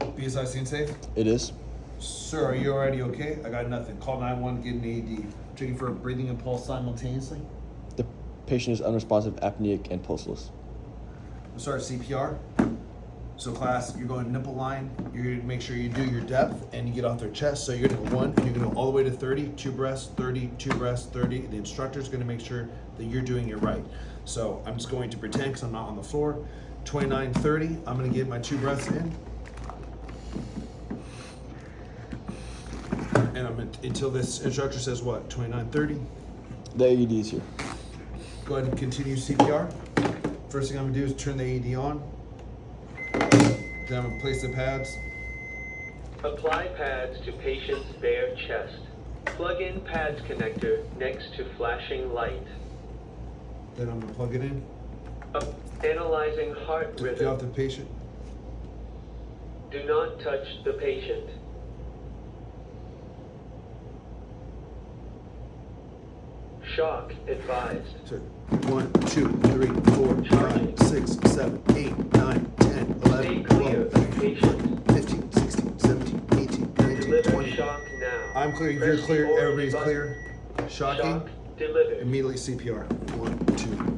BSI scene safe? It is. Sir, are you already okay? I got nothing. Call 911, get an AED. Checking for breathing and pulse simultaneously. The patient is unresponsive, apneic, and pulseless. Start CPR. So class, you're going nipple line. You're gonna make sure you do your depth and you get off their chest. So you're gonna go 1 and you're gonna go all the way to 30, 2 breaths, 30, 2 breaths, 30. The instructor's gonna make sure that you're doing it right. So I'm just going to pretend because I'm not on the floor. 29, 30, I'm gonna get my 2 breaths in. And until this instructor says what? 29, 30. The AED is here. Go ahead and continue CPR. First thing I'm gonna do is turn the AED on. Then I'm gonna place the pads. Apply pads to patient's bare chest. Plug in pads connector next to flashing light. Then I'm gonna plug it in. Analyzing heart To get off the rhythm. patient. Do not touch the patient. Shock advised. So 1, 2, 3, 4, 5, 6, 7, 8, 9, 10, 11, Stay clear 12, of patient. 15, 16, 17, 18, 19, Deliver 20. shock now. I'm clear, you're Press the clear, orange everybody's button. clear. Shocking. Shock delivered. Immediately CPR. 1, 2,